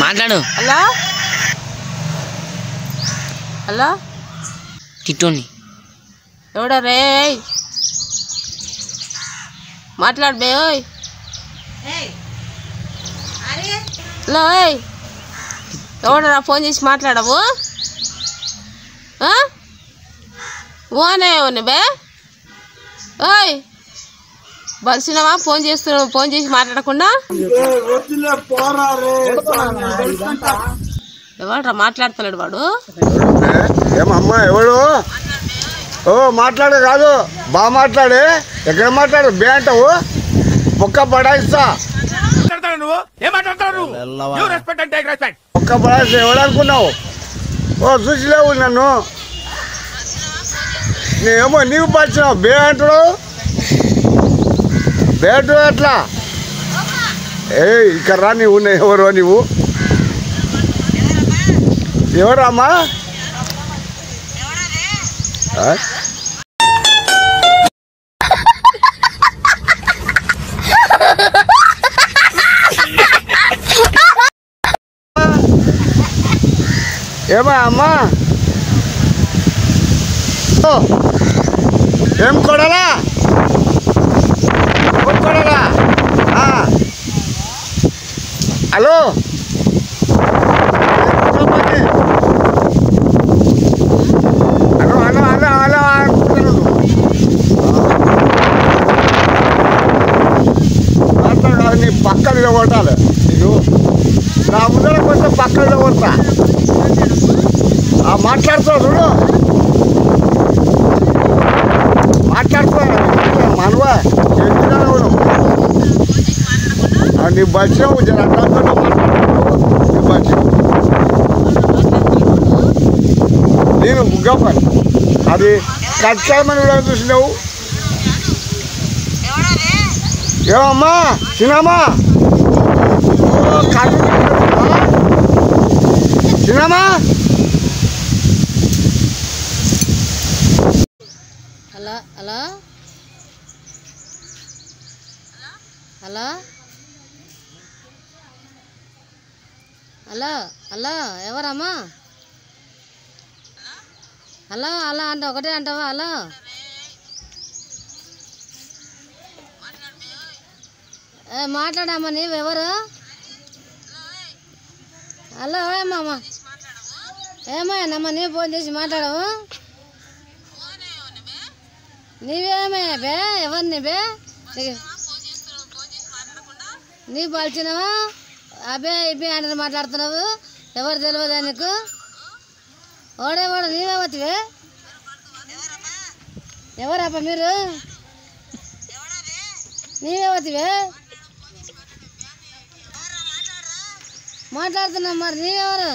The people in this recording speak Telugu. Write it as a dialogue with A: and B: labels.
A: మాట్లాడు.
B: హలో హలో
A: టిట్టోని
B: ఎవడా రే మాట్లాడు బే. ఓయ్ హలో ఓయ్ ఎవడరా ఫోన్ చేసి మాట్లాడవు? ఓనే ఓనే బే. ఓయ్ బలిసినవా? ఫోన్ చేస్తున్నావు, ఫోన్ చేసి మాట్లాడకుండా ఎవడరా మాట్లాడతలేడు వాడు?
C: ఏమమ్మా ఎవడు? ఓ మాట్లాడే కాదు, బాగా మాట్లాడే. ఎక్కడ మాట్లాడు బే అంటావు? ఒక్క పడాయిస్తా. ఒక్క పడాయిస్తా ఎవడనుకున్నావు? ఓ చూసిలేవు నన్ను. నేనేమో నీవు పరిచినావు బే అంటాడు. బే అంటాడు అట్లా. ఇక్కడ రా, నీవు ఎవరు? నీవు ఎవరమ్మా? ఏమా అమ్మా? ఏం కొడాలా? కొడాలా? హలో నీ పక్కన కొట్టాలి. నీకు నా ముందర కొంచెం పక్కన కొడతా. మాట్లాడుతావు చూడు, మాట్లాడుతా మనవా ఎందుకు నీ బచ్చావు జర అట్లా నీ బచ్చావు. నేను ముగ్గపని అది కచ్చామని కూడా చూసినావు. ఏమమ్మా చిన్నమ్మా? చిన్నమ్మా
B: hello hello hello hello hello ఎవరమ్మా? హలో హలో అంటే ఒకటే అంటావా? హలో మాట్లాడమ్మా. నీవెవరు? హలో ఏమమ్మా? ఏమయ్యానమ్మా నీవు ఫోన్ చేసి మాట్లాడవు? నీవేమయ్యా బే? ఎవరిని బే? నీ పలిచినావా? అబే ఇబే అంటే మాట్లాడుతున్నావు. ఎవరు తెలియదా నీకు? ఓడేవాడు నీవేవతివే? ఎవరబ్బా మీరు? నీవేవతివే? మాట్లాడుతున్నావు మరి నీవెవరు?